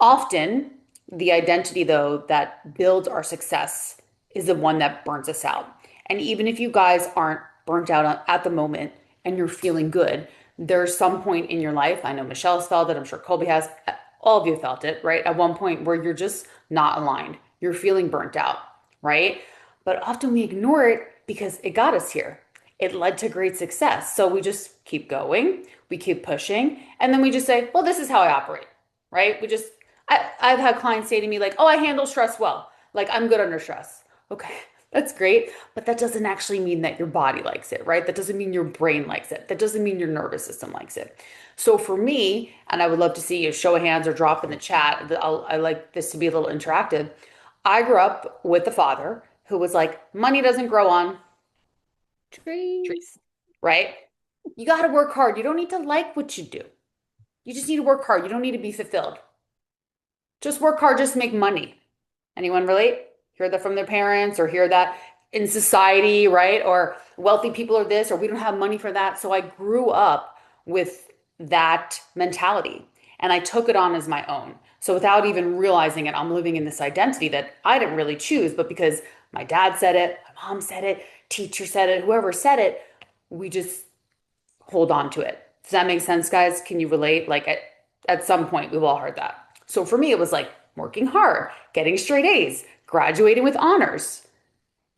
Often, the identity, though, that builds our success is the one that burns us out. And even if you guys aren't burnt out at the moment and you're feeling good, there's some point in your life, I know Michelle's felt it, I'm sure Colby has, all of you felt it, right? At one point where you're just not aligned, you're feeling burnt out, right? But often we ignore it because it got us here. It led to great success. So we just keep going, we keep pushing, and then we just say, well, this is how I operate, right? I've had clients say to me, like, oh, I handle stress well. Like, I'm good under stress. Okay, that's great. But that doesn't actually mean that your body likes it, right? That doesn't mean your brain likes it. That doesn't mean your nervous system likes it. So for me, and I would love to see you show of hands or drop in the chat, I like this to be a little interactive. I grew up with a father who was like, money doesn't grow on trees, Trees. right? You got to work hard. You don't need to like what you do. You just need to work hard. You don't need to be fulfilled. Just work hard, just make money. Anyone relate? Hear that from their parents or hear that in society, right? Or wealthy people are this, or we don't have money for that. So I grew up with that mentality and I took it on as my own. So without even realizing it, I'm living in this identity that I didn't really choose, but because my dad said it, my mom said it, teacher said it, whoever said it, we just hold on to it. Does that make sense, guys? Can you relate? Like at some point, we've all heard that. So for me, it was like working hard, getting straight A's, graduating with honors,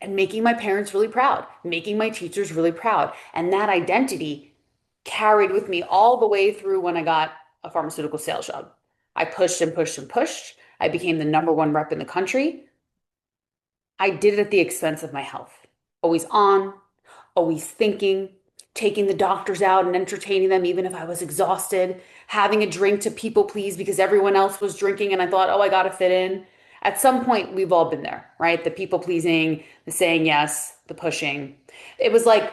and making my parents really proud, making my teachers really proud. And that identity carried with me all the way through when I got a pharmaceutical sales job. I pushed and pushed and pushed. I became the number one rep in the country. I did it at the expense of my health. Always on, always thinking, taking the doctors out and entertaining them, even if I was exhausted, having a drink to people please because everyone else was drinking and I thought, oh, I got to fit in. At some point, we've all been there, right? The people pleasing, the saying yes, the pushing. It was like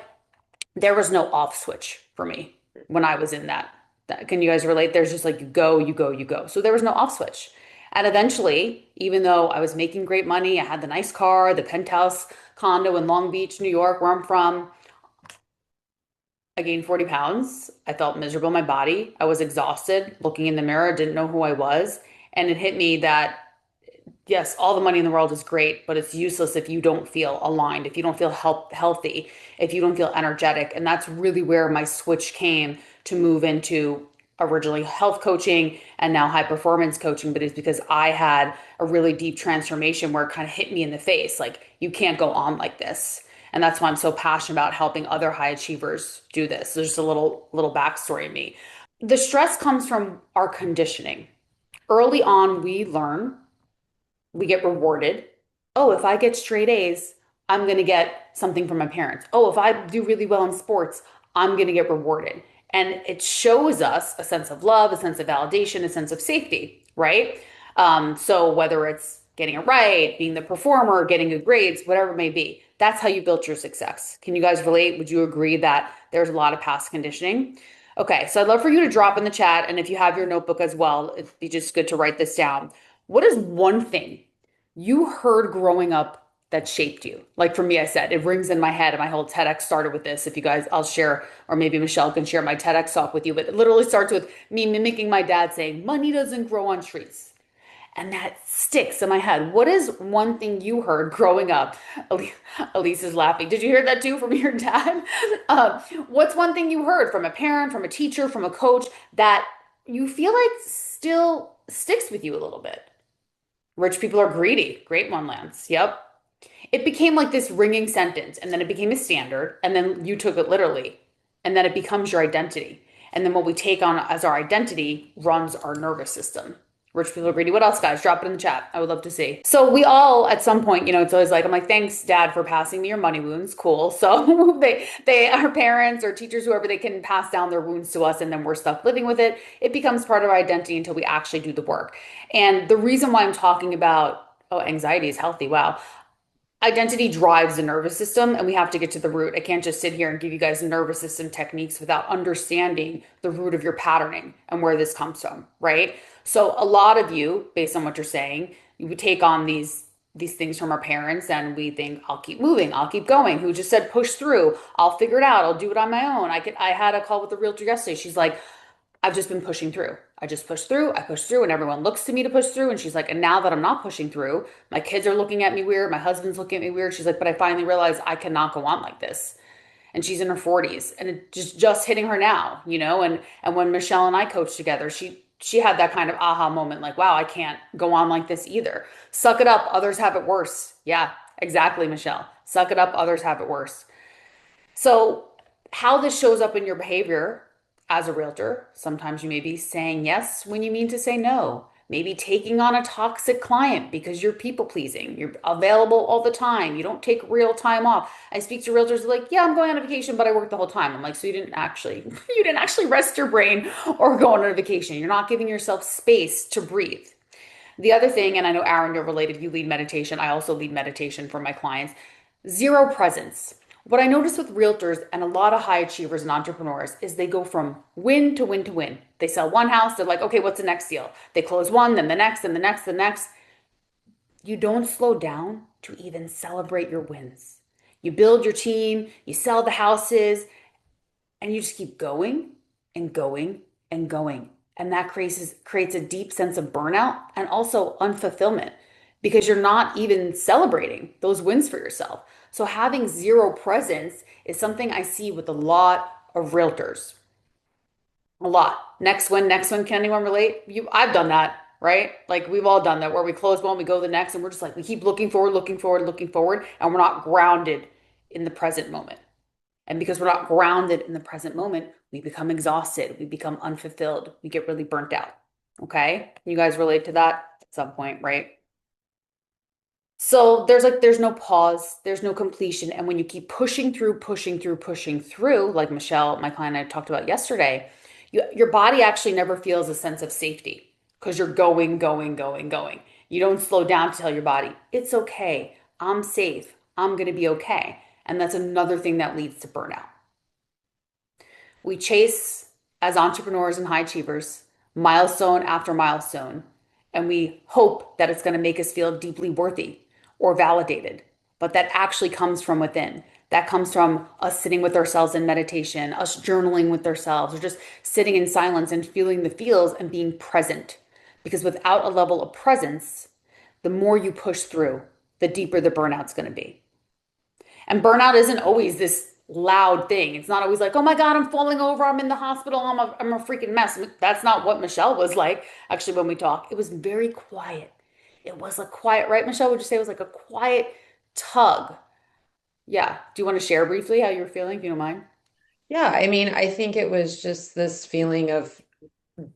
there was no off switch for me when I was in that. Can you guys relate? There's just like you go, you go, you go. So there was no off switch. And eventually, even though I was making great money, I had the nice car, the penthouse condo in Long Beach, New York, where I'm from, I gained 40 pounds. I felt miserable in my body. I was exhausted, looking in the mirror, didn't know who I was. And it hit me that, yes, all the money in the world is great, but it's useless if you don't feel aligned, if you don't feel healthy, if you don't feel energetic. And that's really where my switch came to move into originally health coaching and now high performance coaching. But it's because I had a really deep transformation where it kind of hit me in the face like, you can't go on like this. And that's why I'm so passionate about helping other high achievers do this. There's just a little backstory of me. The stress comes from our conditioning. Early on, we get rewarded. Oh, if I get straight A's, I'm going to get something from my parents. Oh, if I do really well in sports, I'm going to get rewarded. And it shows us a sense of love, a sense of validation, a sense of safety, right? So whether it's getting it right, being the performer, getting good grades, whatever it may be, that's how you built your success. Can you guys relate? Would you agree that there's a lot of past conditioning? Okay, so I'd love for you to drop in the chat. And if you have your notebook as well, it'd be just good to write this down. What is one thing you heard growing up that shaped you? Like for me, I said, it rings in my head, and my whole TEDx started with this. If you guys, I'll share, or maybe Michelle can share my TEDx talk with you, but it literally starts with me mimicking my dad saying, money doesn't grow on trees. And that sticks in my head. What is one thing you heard growing up? Elise is laughing. Did you hear that too from your dad? What's one thing you heard from a parent, from a teacher, from a coach that you feel like still sticks with you a little bit? Rich people are greedy. Great one, Lance. Yep. It became like this ringing sentence, and then it became a standard, and then you took it literally, and then it becomes your identity. And then what we take on as our identity runs our nervous system. Rich people are greedy. What else, guys? Drop it in the chat. I would love to see. So we all, at some point, it's always like, I'm like, thanks, Dad, for passing me your money wounds. Cool. So our parents or teachers, whoever, they can pass down their wounds to us, and then we're stuck living with it. It becomes part of our identity until we actually do the work. And the reason why I'm talking about, oh, anxiety is healthy. Wow. Identity drives the nervous system, and we have to get to the root. I can't just sit here and give you guys nervous system techniques without understanding the root of your patterning and where this comes from, right? So a lot of you, based on what you're saying, you would take on these things from our parents, and we think, I'll keep moving, I'll keep going. Who just said push through? I'll figure it out. I'll do it on my own. I had a call with the realtor yesterday. She's like, I've just been pushing through. I just push through, and everyone looks to me to push through. And she's like, and now that I'm not pushing through, my kids are looking at me weird. My husband's looking at me weird. She's like, but I finally realized I cannot go on like this. And she's in her 40s, and it just hitting her now, you know? And when Michelle and I coached together, she had that kind of aha moment, like, wow, I can't go on like this either. Suck it up, others have it worse. Yeah, exactly, Michelle. Suck it up, others have it worse. So, how this shows up in your behavior as a realtor, sometimes you may be saying yes when you mean to say no. Maybe taking on a toxic client because you're people pleasing. You're available all the time. You don't take real time off. I speak to realtors like, "Yeah, I'm going on a vacation, but I work the whole time." I'm like, "So you didn't actually you didn't actually rest your brain or go on a vacation. You're not giving yourself space to breathe." The other thing, and I know Aaron, you're related, you lead meditation. I also lead meditation for my clients. Zero presence. What I notice with realtors and a lot of high achievers and entrepreneurs is they go from win to win to win. They sell one house, they're like, okay, what's the next deal? They close one, then the next, then the next, the next. You don't slow down to even celebrate your wins. You build your team, you sell the houses, and you just keep going and going and going. And that creates a deep sense of burnout and also unfulfillment because you're not even celebrating those wins for yourself. So having zero presence is something I see with a lot of realtors. A lot. Next one. Can anyone relate? I've done that, right? Like we've all done that where we close one, we go to the next, and we're just like, we keep looking forward, looking forward, looking forward, and we're not grounded in the present moment. And because we're not grounded in the present moment, we become exhausted, we become unfulfilled, we get really burnt out. Okay? You guys relate to that at some point, right? So there's no pause, there's no completion. And when you keep pushing through, pushing through, pushing through, like Michelle, my client I talked about yesterday, your body actually never feels a sense of safety because you're going, going, going, going. You don't slow down to tell your body, it's okay, I'm safe, I'm gonna be okay. And that's another thing that leads to burnout. We chase, as entrepreneurs and high achievers, milestone after milestone, and we hope that it's going to make us feel deeply worthy or validated. But that actually comes from within. That comes from us sitting with ourselves in meditation, us journaling with ourselves, or just sitting in silence and feeling the feels and being present. Because without a level of presence, the more you push through, the deeper the burnout's going to be. And burnout isn't always this loud thing. It's not always like, oh my God, I'm falling over. I'm in the hospital. I'm a freaking mess. That's not what Michelle was like, actually, when we talk. It was very quiet. It was a quiet, right, Michelle? Would you say it was like a quiet tug? Yeah. Do you want to share briefly how you were feeling, if you don't mind? Yeah, I mean, I think it was just this feeling of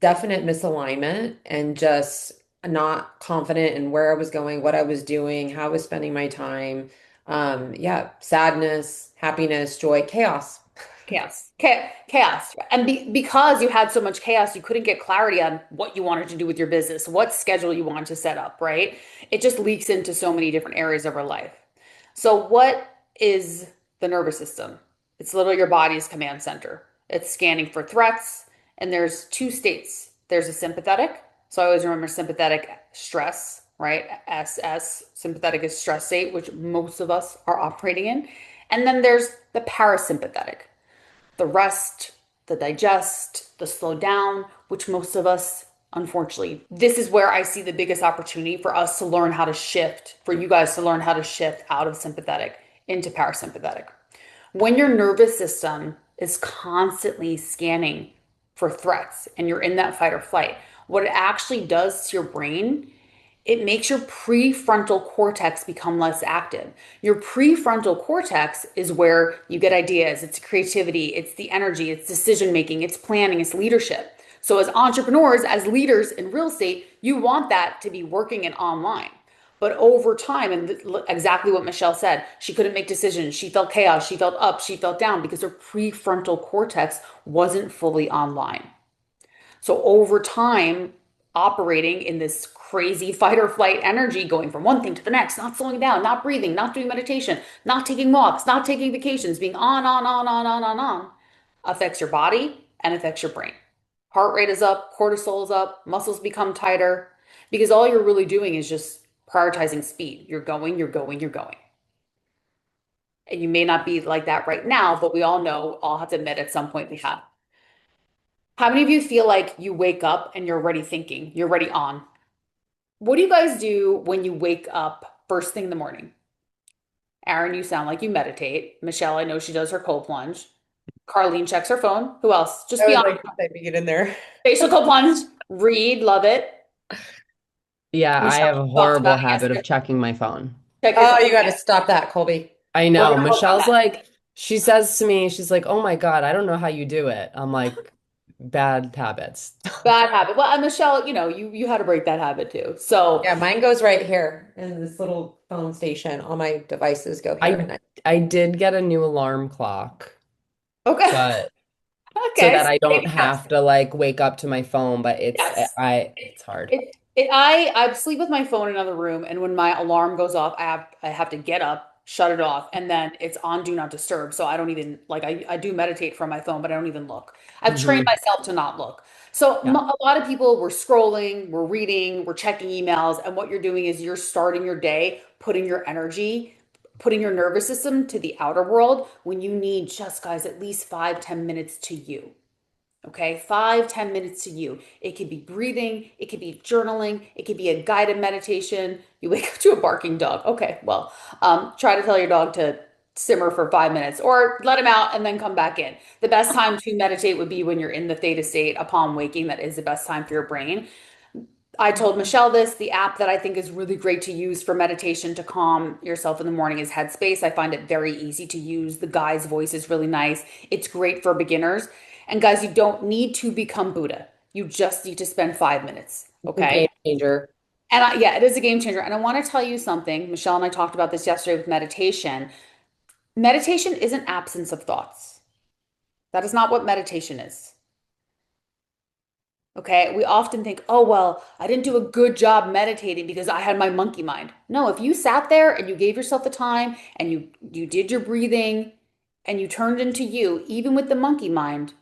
definite misalignment and just not confident in where I was going, what I was doing, how I was spending my time. Yeah, sadness, happiness, joy, chaos. Chaos. Chaos. And because you had so much chaos, you couldn't get clarity on what you wanted to do with your business, what schedule you wanted to set up, right? It just leaks into so many different areas of our life. So, what is the nervous system? It's literally your body's command center. It's scanning for threats, and there's two states. There's a sympathetic. So I always remember sympathetic stress, right? SS, sympathetic is stress state, which most of us are operating in. And then there's the parasympathetic, the rest, the digest, the slow down, which most of us, unfortunately, this is where I see the biggest opportunity for us to learn how to shift, for you guys to learn how to shift out of sympathetic into parasympathetic. When your nervous system is constantly scanning for threats and you're in that fight or flight, what it actually does to your brain, it makes your prefrontal cortex become less active. Your prefrontal cortex is where you get ideas, it's creativity, it's the energy, it's decision making, it's planning, it's leadership. So, as entrepreneurs, as leaders in real estate, you want that to be working and online. But over time, and exactly what Michelle said, she couldn't make decisions. She felt chaos. She felt up. She felt down because her prefrontal cortex wasn't fully online. So over time, operating in this crazy fight or flight energy, going from one thing to the next, not slowing down, not breathing, not doing meditation, not taking walks, not taking vacations, being on, affects your body and affects your brain. Heart rate is up, cortisol is up, muscles become tighter because all you're really doing is just prioritizing speed. You're going, you're going, you're going. And you may not be like that right now, but we all know, all have to admit at some point we have. How many of you feel like you wake up and you're already thinking, you're already on? What do you guys do when you wake up first thing in the morning? Aaron, you sound like you meditate. Michelle, I know she does her cold plunge. Carlene checks her phone. Who else? Just I be was honest. like typing it in there. Facial cold plunge. Read, love it. Yeah, I Michelle have a talked about horrible it habit of yesterday. checking my phone. Check your Oh, phone. you got to Okay. stop that, Colby. I We're know. gonna work on Michelle's that. like, she says to me, she's like, oh my God, I don't know how you do it. I'm like, bad habits. Bad habit. Well, and Michelle, you had to break that habit too. So, Yeah, mine goes right here in this little phone station. All my devices go here at I night. I did get a new alarm clock, okay. but so Okay. that So I don't baby steps. have to like wake up to my phone, but Yes. it's hard. I sleep with my phone in another room, and when my alarm goes off, I have to get up, shut it off, and then it's on do not disturb. So I don't even like I do meditate from my phone, but I don't even look. I've trained Hmm. myself to not look. So Yeah. a lot of people we're scrolling, we're reading, we're checking emails, and what you're doing is you're starting your day, putting your energy, putting your nervous system to the outer world when you need just guys at least 5, 10 minutes to you. Okay, 5, 10 minutes to you. It could be breathing, it could be journaling, it could be a guided meditation. You wake up to a barking dog. Okay, well, try to tell your dog to simmer for 5 minutes or let him out and then come back in. The best time to meditate would be when you're in the theta state upon waking. That is the best time for your brain. I told Michelle this, the app that I think is really great to use for meditation to calm yourself in the morning is Headspace. I find it very easy to use. The guy's voice is really nice. It's great for beginners. And guys, you don't need to become Buddha. You just need to spend 5 minutes. It's a Okay. game changer. And yeah, it is a game changer. And I want to tell you something. Michelle and I talked about this yesterday with meditation. Meditation isn't absence of thoughts. That is not what meditation is. Okay, we often think, oh, well, I didn't do a good job meditating because I had my monkey mind. No, if you sat there and you gave yourself the time and you did your breathing and you turned into you, even with the monkey mind,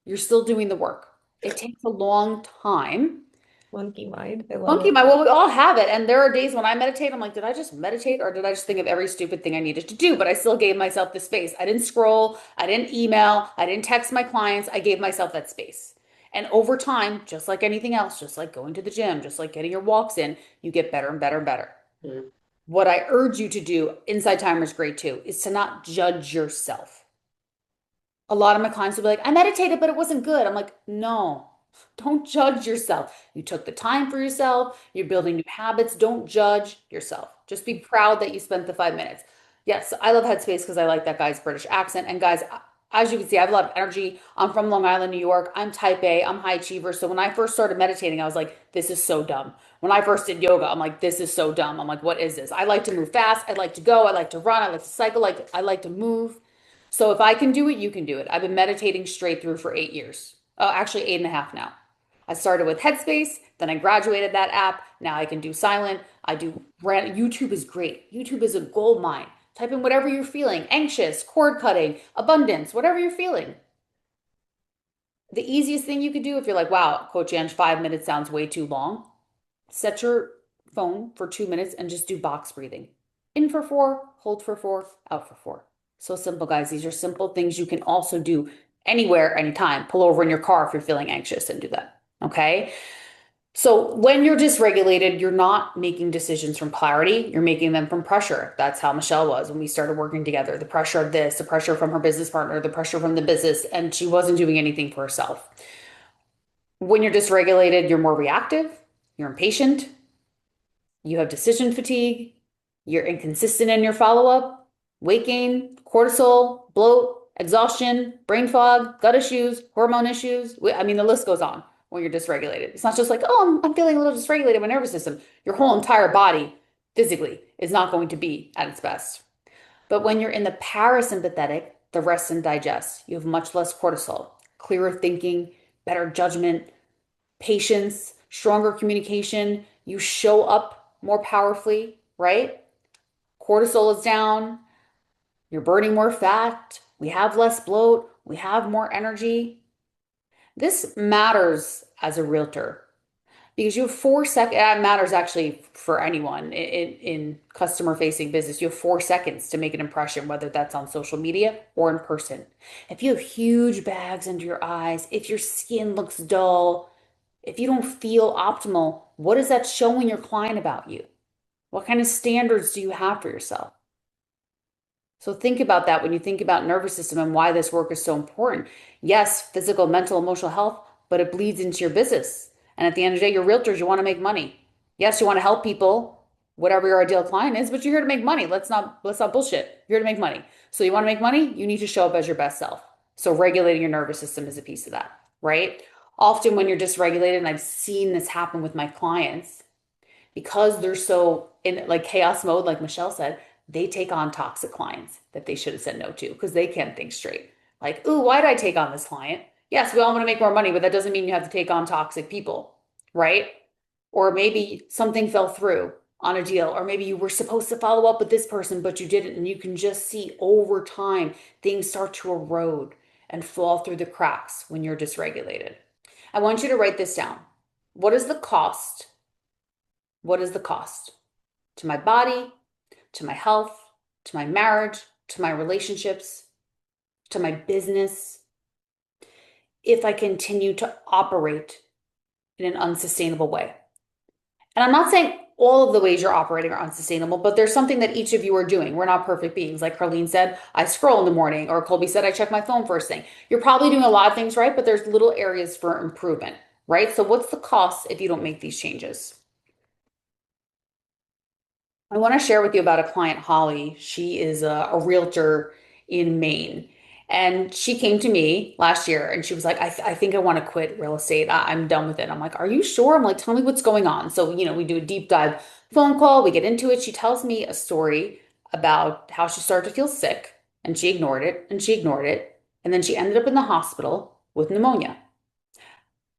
you're still doing the work. It takes a long time. Monkey mind. I love Monkey it. mind, well, we all have it. And there are days when I meditate, I'm like, did I just meditate or did I just think of every stupid thing I needed to do? But I still gave myself the space. I didn't scroll, I didn't email, I didn't text my clients. I gave myself that space. And over time, just like anything else, just like going to the gym, just like getting your walks in, you get better and better and better. Mm. What I urge you to do, Inside Timer is great too, is to not judge yourself. A lot of my clients will be like, I meditated, but it wasn't good. I'm like, no, don't judge yourself. You took the time for yourself. You're building new habits. Don't judge yourself. Just be proud that you spent the 5 minutes. Yes, I love Headspace because I like that guy's British accent. And guys, as you can see, I have a lot of energy. I'm from Long Island, New York. I'm type A. I'm high achiever. So when I first started meditating, I was like, this is so dumb. When I first did yoga, I'm like, this is so dumb. I'm like, what is this? I like to move fast. I like to go. I like to run. I like to cycle. I like to move. So if I can do it, you can do it. I've been meditating straight through for 8 years. Oh, actually 8.5 now. I started with Headspace, then I graduated that app. Now I can do silent. I do brand. YouTube is great. YouTube is a gold mine. Type in whatever you're feeling, anxious, cord cutting, abundance, whatever you're feeling. The easiest thing you could do if you're like, wow, Coach Ange, 5 minutes sounds way too long. Set your phone for 2 minutes and just do box breathing. In for four, hold for four, out for four. So simple, guys. These are simple things you can also do anywhere, anytime. Pull over in your car if you're feeling anxious and do that. Okay. So when you're dysregulated, you're not making decisions from clarity, you're making them from pressure. That's how Michelle was when we started working together. The pressure of this, the pressure from her business partner, the pressure from the business, and she wasn't doing anything for herself. When you're dysregulated, you're more reactive, you're impatient, you have decision fatigue, you're inconsistent in your follow-up, weight gain, cortisol, bloat, exhaustion, brain fog, gut issues, hormone issues. I mean, the list goes on when you're dysregulated. It's not just like, oh, I'm feeling a little dysregulated in my nervous system. Your whole entire body physically is not going to be at its best. But when you're in the parasympathetic, the rest and digest, you have much less cortisol, clearer thinking, better judgment, patience, stronger communication. You show up more powerfully, right? Cortisol is down. You're burning more fat. We have less bloat. We have more energy. This matters as a realtor Because you have 4 seconds, that matters actually for anyone in customer facing business. You have 4 seconds to make an impression, whether that's on social media or in person. If you have huge bags under your eyes, if your skin looks dull, if you don't feel optimal, what is that showing your client about you? What kind of standards do you have for yourself? So think about that when you think about nervous system and why this work is so important. Yes, physical, mental, emotional health, but it bleeds into your business. And at the end of the day, you're realtors, you want to make money. Yes, you want to help people, whatever your ideal client is, but you're here to make money. Let's not bullshit. You're here to make money. So you want to make money, you need to show up as your best self. So regulating your nervous system is a piece of that, right? Often when you're dysregulated, and I've seen this happen with my clients, because they're so in like chaos mode, like Michelle said, they take on toxic clients that they should have said no to because they can't think straight. Like, ooh, why did I take on this client? Yes, we all want to make more money, but that doesn't mean you have to take on toxic people, right? Or maybe something fell through on a deal, or maybe you were supposed to follow up with this person, but you didn't. And you can just see over time things start to erode and fall through the cracks when you're dysregulated. I want you to write this down. What is the cost? What is the cost to my body, to my health, to my marriage, to my relationships, to my business, if I continue to operate in an unsustainable way? And I'm not saying all of the ways you're operating are unsustainable, but there's something that each of you are doing. We're not perfect beings. Like Carlene said, I scroll in the morning, or Colby said, I check my phone first thing. You're probably doing a lot of things right, but there's little areas for improvement, right? So what's the cost if you don't make these changes? I want to share with you about a client, Holly. She is a realtor in Maine. And she came to me last year and she was like, I think I want to quit real estate. I'm done with it. I'm like, are you sure? I'm like, tell me what's going on. So, we do a deep dive phone call. We get into it. She tells me a story about how she started to feel sick and she ignored it and she ignored it. And then she ended up in the hospital with pneumonia,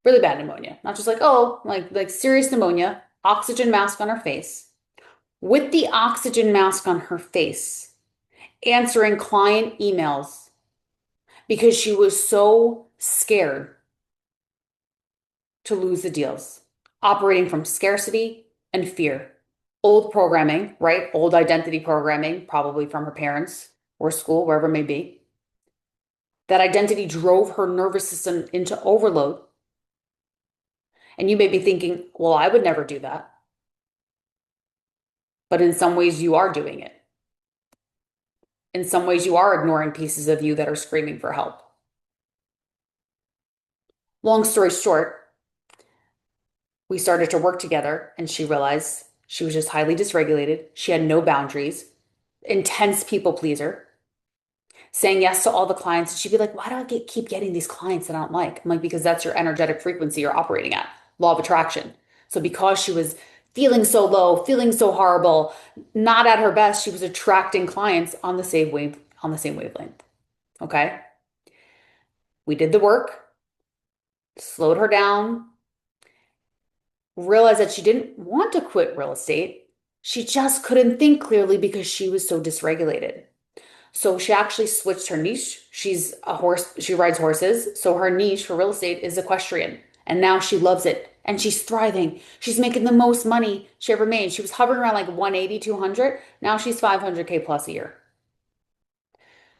really bad pneumonia, not just like, oh, like serious pneumonia, oxygen mask on her face, with the oxygen mask on her face, answering client emails because she was so scared to lose the deals, operating from scarcity and fear. Old programming, right? Old identity programming, probably from her parents or school, wherever it may be. That identity drove her nervous system into overload. And you may be thinking, well, I would never do that. But in some ways, you are doing it. In some ways, you are ignoring pieces of you that are screaming for help. Long story short, we started to work together and she realized she was just highly dysregulated. She had no boundaries, intense people pleaser, saying yes to all the clients. And she'd be like, why do I keep getting these clients that I don't like? I'm like, because that's your energetic frequency you're operating at, law of attraction. So because she was feeling so low, feeling so horrible, not at her best, she was attracting clients on the same wavelength. Okay. We did the work, slowed her down, realized that she didn't want to quit real estate. She just couldn't think clearly because she was so dysregulated. So she actually switched her niche. She's a horse, she rides horses. So her niche for real estate is equestrian. And now she loves it and she's thriving. She's making the most money she ever made. She was hovering around like 180, 200. Now she's 500K plus a year.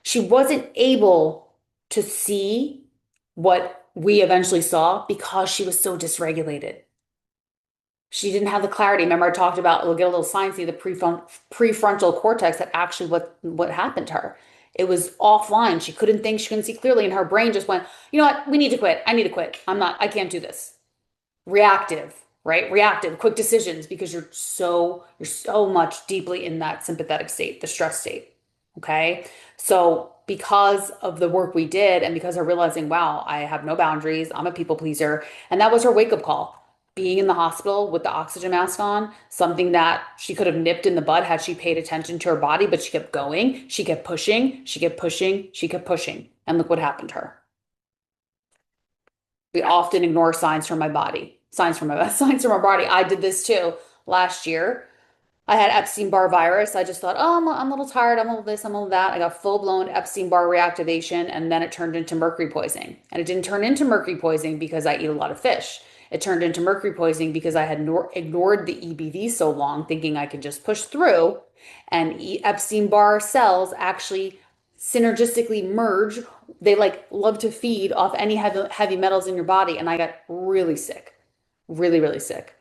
She wasn't able to see what we eventually saw because she was so dysregulated. She didn't have the clarity. Remember, I talked about, we'll get a little sciencey, the prefrontal cortex, that actually what happened to her. It was offline. She couldn't think, she couldn't see clearly, and her brain just went, you know what? We need to quit. I need to quit. I can't do this. Reactive, right? Reactive, quick decisions because you're so much deeply in that sympathetic state, the stress state. Okay. So because of the work we did and because of realizing, wow, I have no boundaries, I'm a people pleaser. And that was her wake up call. Being in the hospital with the oxygen mask on, something that she could have nipped in the bud had she paid attention to her body, but she kept going. She kept pushing. She kept pushing. She kept pushing. And look what happened to her. We often ignore signs from my body, signs from our body. I did this too last year. I had Epstein-Barr virus. I just thought, oh, I'm a little tired. I'm a little this, I'm a little that. I got full-blown Epstein-Barr reactivation, and then it turned into mercury poisoning. And it didn't turn into mercury poisoning because I eat a lot of fish. It turned into mercury poisoning because I had ignored the EBV so long, thinking I could just push through. And Epstein-Barr cells actually synergistically merge. They like love to feed off any heavy metals in your body. And I got really sick, really, really sick.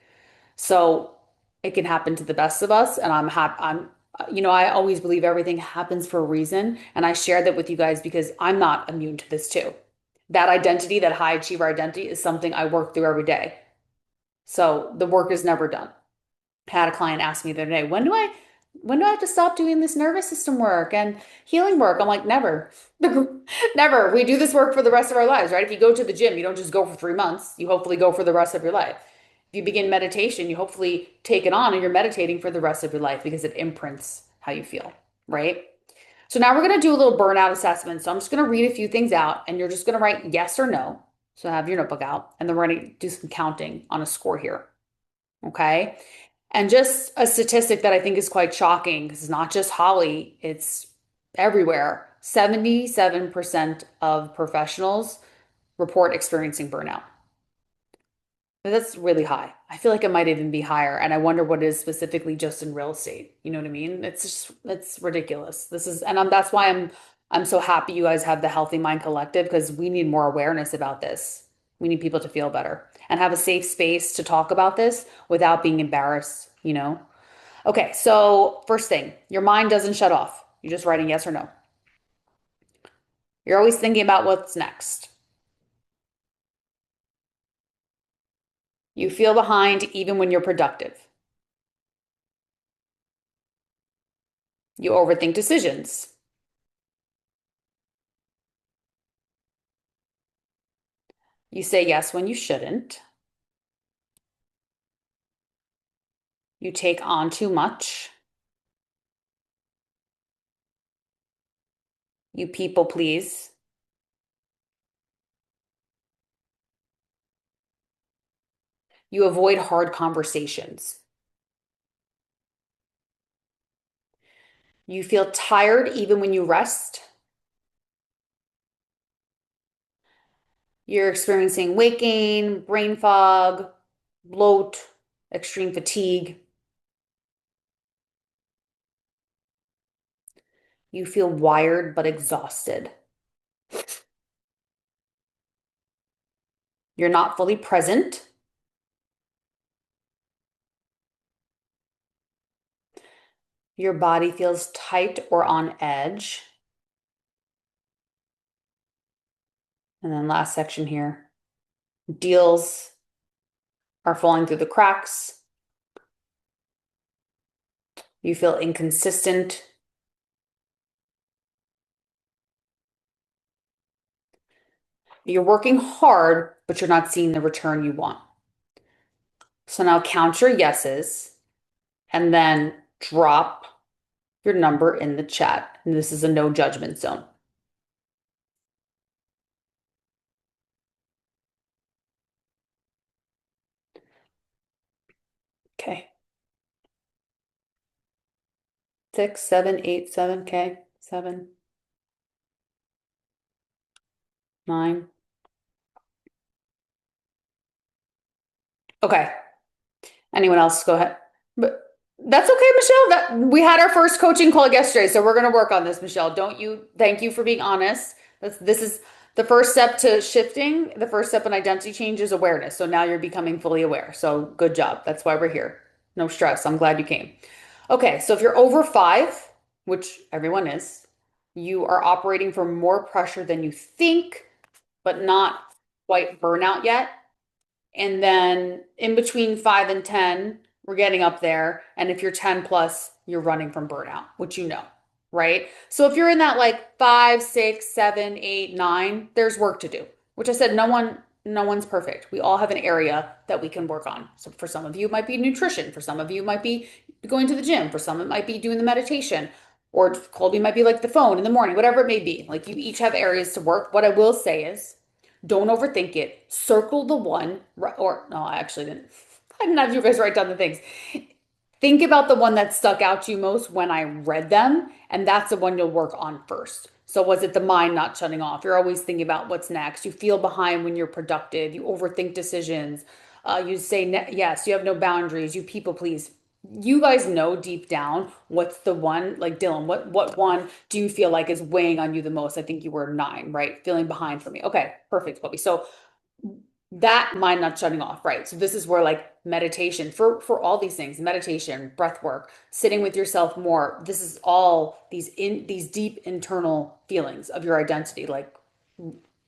So it can happen to the best of us. And I'm happy. I always believe everything happens for a reason. And I share that with you guys because I'm not immune to this too. That identity, that high achiever identity is something I work through every day. So the work is never done. I had a client ask me the other day, when do I have to stop doing this nervous system work and healing work? I'm like, never. Never. We do this work for the rest of our lives, right? If you go to the gym, you don't just go for 3 months. You hopefully go for the rest of your life. If you begin meditation, you hopefully take it on and you're meditating for the rest of your life because it imprints how you feel, right? So now we're going to do a little burnout assessment. So I'm just going to read a few things out and you're just going to write yes or no. So have your notebook out and then we're going to do some counting on a score here. Okay. And just a statistic that I think is quite shocking because it's not just Holly, it's everywhere. 77% of professionals report experiencing burnout. But that's really high. I feel like it might even be higher. And I wonder what it is specifically just in real estate. You know what I mean? It's ridiculous. That's why I'm so happy you guys have the Healthy Mind Collective because we need more awareness about this. We need people to feel better and have a safe space to talk about this without being embarrassed, you know? Okay, so first thing, your mind doesn't shut off. You're just writing yes or no. You're always thinking about what's next. You feel behind even when you're productive. You overthink decisions. You say yes when you shouldn't. You take on too much. You people please. You avoid hard conversations. You feel tired even when you rest. You're experiencing weight gain, brain fog, bloat, extreme fatigue. You feel wired but exhausted. You're not fully present. Your body feels tight or on edge. And then last section here, deals are falling through the cracks. You feel inconsistent. You're working hard, but you're not seeing the return you want. So now count your yeses and then drop your number in the chat. And this is a no judgment zone. Okay. 6, 7, 8, 7. Okay. 7, 9. Okay. Anyone else? Go ahead. But that's okay, Michelle. We had our first coaching call yesterday, so we're going to work on this, Michelle. Thank you for being honest. This is the first step to shifting. The first step in identity change is awareness. So now you're becoming fully aware. So good job. That's why we're here. No stress. I'm glad you came. Okay, so if you're over 5, which everyone is, you are operating from more pressure than you think, but not quite burnout yet. And then in between 5 and 10, we're getting up there. And if you're 10 plus, you're running from burnout, which you know, right? So if you're in that like 5, 6, 7, 8, 9, there's work to do, which I said, no one's perfect. We all have an area that we can work on. So for some of you, it might be nutrition. For some of you, it might be going to the gym. For some, it might be doing the meditation. Or Colby might be like the phone in the morning, whatever it may be. Like you each have areas to work. What I will say is, don't overthink it. Circle the one, or no, I actually didn't. I didn't have you guys write down the things. Think about the one that stuck out to you most when I read them, and that's the one you'll work on first. So was it the mind not shutting off? You're always thinking about what's next. You feel behind when you're productive. You overthink decisions. You say yes, you have no boundaries, you people please. You guys know deep down what's the one, like Dylan, what one do you feel like is weighing on you the most? I think you were 9, right? Feeling behind for me. Okay, perfect, Kobe. So that mind not shutting off, right? So this is where like meditation for all these things, meditation, breath work, sitting with yourself more. This is all these deep internal feelings of your identity. Like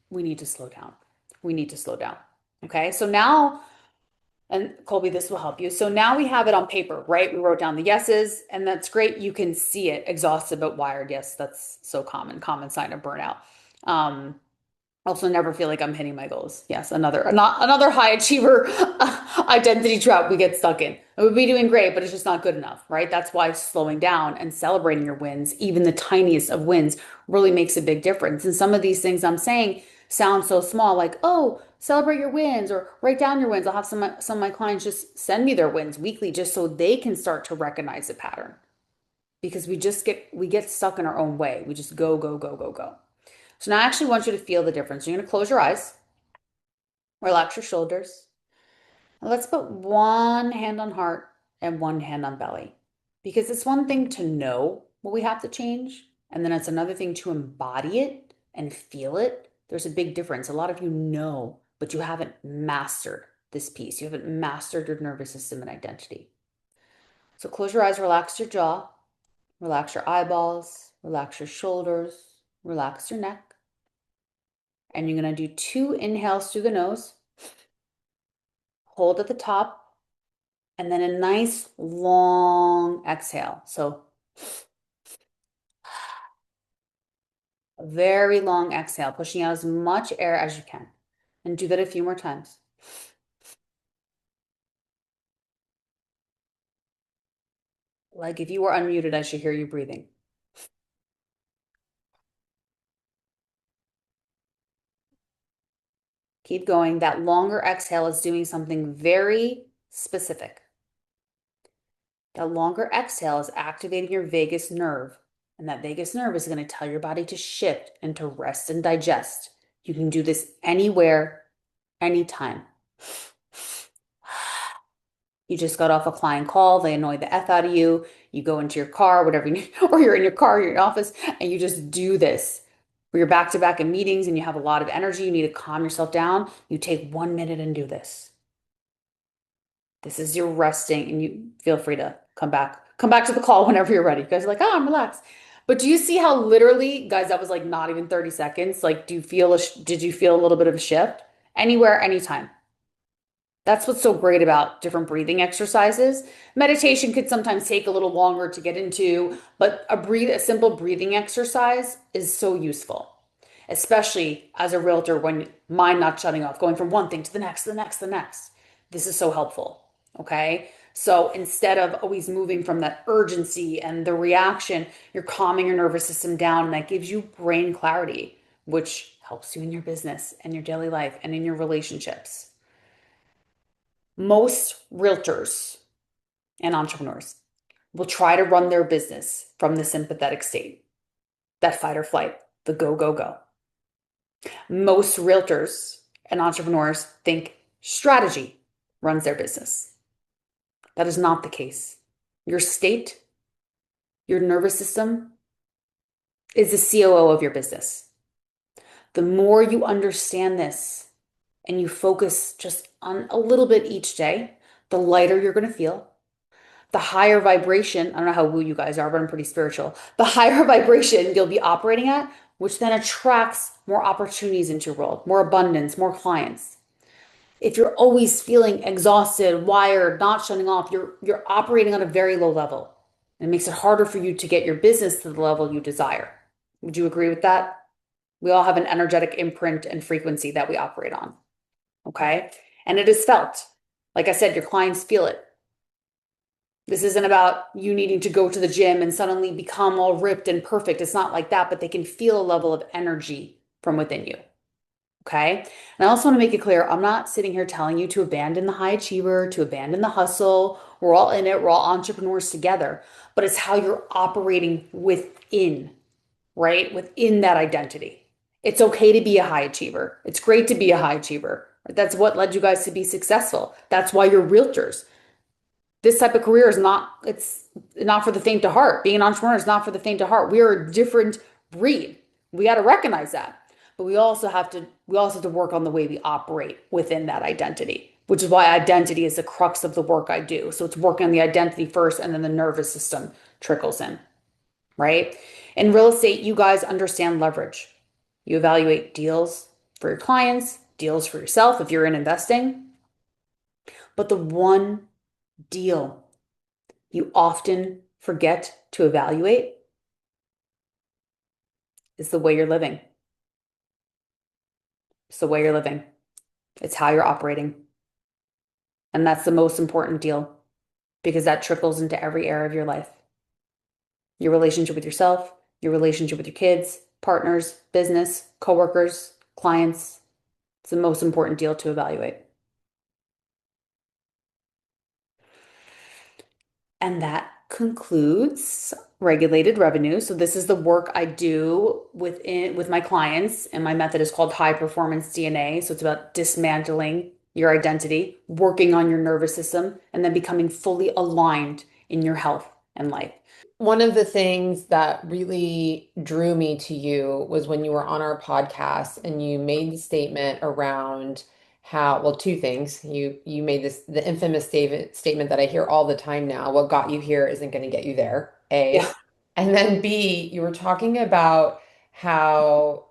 we need to slow down. We need to slow down. Okay. So now, and Colby, this will help you. So now we have it on paper, right? We wrote down the yeses, and that's great. You can see it, exhausted but wired. Yes, that's so common sign of burnout. Um, Also never feel like I'm hitting my goals. Yes, another high achiever identity trap we get stuck in. I would be doing great, but it's just not good enough, right? That's why slowing down and celebrating your wins, even the tiniest of wins, really makes a big difference. And some of these things I'm saying sound so small, like, oh, celebrate your wins or write down your wins. I'll have some of my clients just send me their wins weekly just so they can start to recognize a pattern. Because we get stuck in our own way. We just go, go, go, go, go. So now I actually want you to feel the difference. You're going to close your eyes, relax your shoulders, and let's put one hand on heart and one hand on belly. Because it's one thing to know what we have to change, and then it's another thing to embody it and feel it. There's a big difference. A lot of you know, but you haven't mastered this piece. You haven't mastered your nervous system and identity. So close your eyes, relax your jaw, relax your eyeballs, relax your shoulders, relax your neck. And you're going to do 2 inhales through the nose, hold at the top, and then a nice long exhale. So a very long exhale, pushing out as much air as you can. And do that a few more times. Like if you were unmuted, I should hear you breathing. Keep going. That longer exhale is doing something very specific. That longer exhale is activating your vagus nerve. And that vagus nerve is going to tell your body to shift and to rest and digest. You can do this anywhere, anytime. You just got off a client call, they annoy the F out of you. You go into your car, whatever you need, or you're in your car, you're in your office, and you just do this. Where you're back to back in meetings and you have a lot of energy, you need to calm yourself down. You take 1 minute and do this. This is your resting, and you feel free to come back. Come back to the call whenever you're ready. You guys are like, oh, I'm relaxed. But do you see how literally, guys, that was like not even 30 seconds? Like, did you feel a little bit of a shift? Anywhere, anytime. That's what's so great about different breathing exercises. Meditation could sometimes take a little longer to get into, but a simple breathing exercise is so useful, especially as a realtor when mind not shutting off, going from one thing to the next, the next, the next. This is so helpful. Okay. So instead of always moving from that urgency and the reaction, you're calming your nervous system down, and that gives you brain clarity, which helps you in your business and your daily life and in your relationships. Most realtors and entrepreneurs will try to run their business from the sympathetic state, that fight or flight, the go, go, go. Most realtors and entrepreneurs think strategy runs their business. That is not the case. Your state, your nervous system is the COO of your business. The more you understand this and you focus just on a little bit each day, the lighter you're going to feel. The higher vibration, I don't know how woo you guys are, but I'm pretty spiritual. The higher vibration you'll be operating at, which then attracts more opportunities into your world, more abundance, more clients. If you're always feeling exhausted, wired, not shutting off, you're operating on a very low level. It makes it harder for you to get your business to the level you desire. Would you agree with that? We all have an energetic imprint and frequency that we operate on. Okay? And it is felt. Like I said, your clients feel it. This isn't about you needing to go to the gym and suddenly become all ripped and perfect. It's not like that, but they can feel a level of energy from within you. Okay. And I also want to make it clear, I'm not sitting here telling you to abandon the high achiever, to abandon the hustle. We're all in it. We're all entrepreneurs together, but it's how you're operating within, right? Within that identity. It's okay to be a high achiever. It's great to be a high achiever, That's what led you guys to be successful. That's why you're realtors. This type of career is not, it's not for the faint of heart. Being an entrepreneur is not for the faint of heart. We are a different breed. We got to recognize that. But we also have to work on the way we operate within that identity, which is why identity is the crux of the work I do. So it's working on the identity first and then the nervous system trickles in, right? In real estate, you guys understand leverage. You evaluate deals for your clients, deals for yourself if you're in investing. But the one deal you often forget to evaluate is the way you're living. It's the way you're living. It's how you're operating. And that's the most important deal because that trickles into every area of your life. Your relationship with yourself, your relationship with your kids, partners, business, coworkers, clients. It's the most important deal to evaluate. And that concludes regulated revenue. So this is the work I do with my clients, and my method is called high performance DNA. So it's about dismantling your identity, working on your nervous system, and then becoming fully aligned in your health and life. One of the things that really drew me to you was when you were on our podcast and you made the statement around how, well, two things. You made this the infamous statement that I hear all the time now, what got you here isn't going to get you there, Yeah. A. And then B, you were talking about how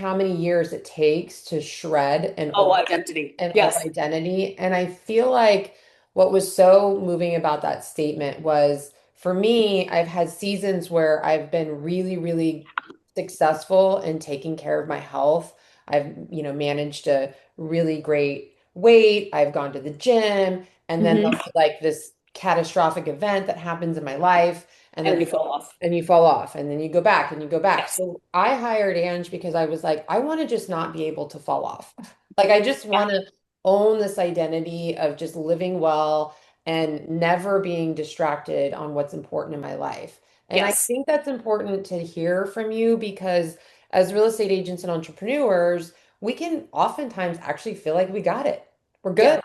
many years it takes to shred Oh, identity. an old Yes. identity. And I feel like what was so moving about that statement was for me, I've had seasons where I've been really, really successful in taking care of my health. I've, managed a really great weight. I've gone to the gym, and then Hmm. there'll be like this catastrophic event that happens in my life, and And then then you fall off. you fall off, and then you go back and you go back. Yes. So I hired Ange because I was like, I want to just not be able to fall off. Like I just Yeah. want to own this identity of just living well and never being distracted on what's important in my life. And I Yes. think that's important to hear from you because as real estate agents and entrepreneurs, we can oftentimes actually feel like we got it. We're Yeah. good.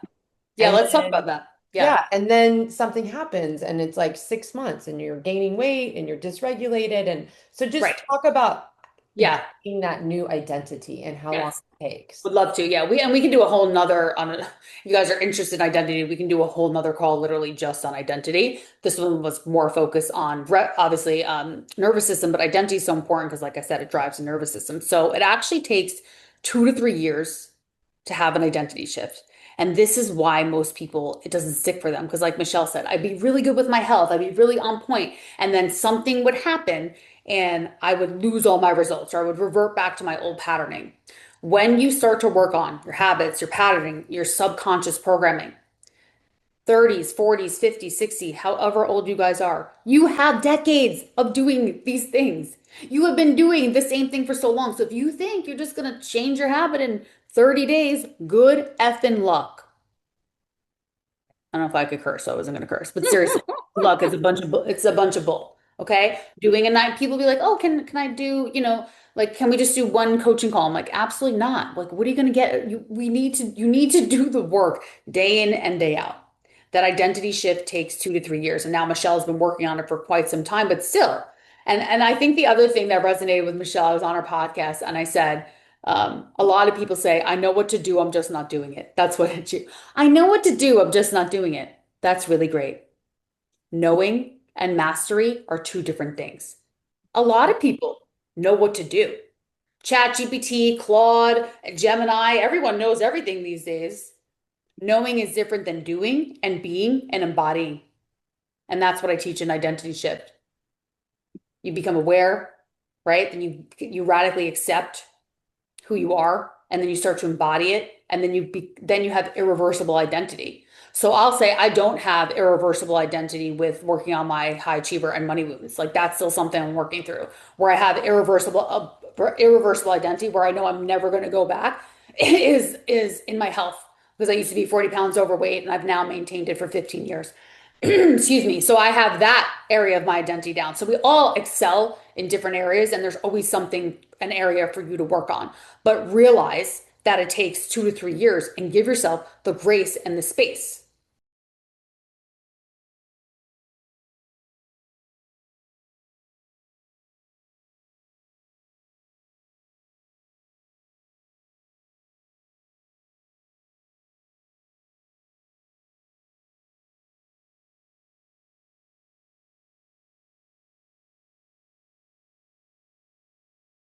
Yeah. And Let's talk then about that. Yeah. yeah, and then something happens and it's like 6 months and you're gaining weight and you're dysregulated. And so just Right. talk about Yeah. getting that new identity and how long Yes. it takes. Would love to. Yeah. We can do a whole nother on it. If you guys are interested in identity, we can do a whole nother call literally just on identity. This one was more focused on obviously nervous system, but identity is so important because like I said, it drives the nervous system. So it actually takes 2 to 3 years to have an identity shift. And this is why most people, it doesn't stick for them. Because, like Michelle said, I'd be really good with my health, I'd be really on point, and then something would happen and I would lose all my results or I would revert back to my old patterning. When you start to work on your habits, your patterning, your subconscious programming, 30s, 40s, 50s, 60, however old you guys are, you have decades of doing these things. You have been doing the same thing for so long. So if you think you're just going to change your habit in 30 days, good effing luck. I don't know if I could curse, so I wasn't going to curse, but seriously, luck is a bunch of it's a bunch of bull. Okay, doing a night, people be like, oh, can I do, like, can we just do one coaching call? I'm like, absolutely not. Like, what are you going to get? You need to do the work day in and day out. That identity shift takes 2 to 3 years, and now Michelle's been working on it for quite some time, but still. And I think the other thing that resonated with Michelle, I was on her podcast, and I said, a lot of people say, I know what to do, I'm just not doing it. That's what it. I know what to do, I'm just not doing it. That's really great. Knowing and mastery are two different things. A lot of people know what to do. ChatGPT, Claude, Gemini, everyone knows everything these days. Knowing is different than doing and being and embodying. And that's what I teach in identity shift. You become aware, right? Then you radically accept who you are, and then you start to embody it, and then you have irreversible identity. So I'll say I don't have irreversible identity with working on my high achiever and money wounds. Like that's still something I'm working through. Where I have irreversible identity, where I know I'm never going to go back, is in my health because I used to be 40 pounds overweight, and I've now maintained it for 15 years. Excuse me. So I have that area of my identity down. So we all excel in different areas, and there's always something, an area for you to work on. But realize that it takes 2 to 3 years and give yourself the grace and the space.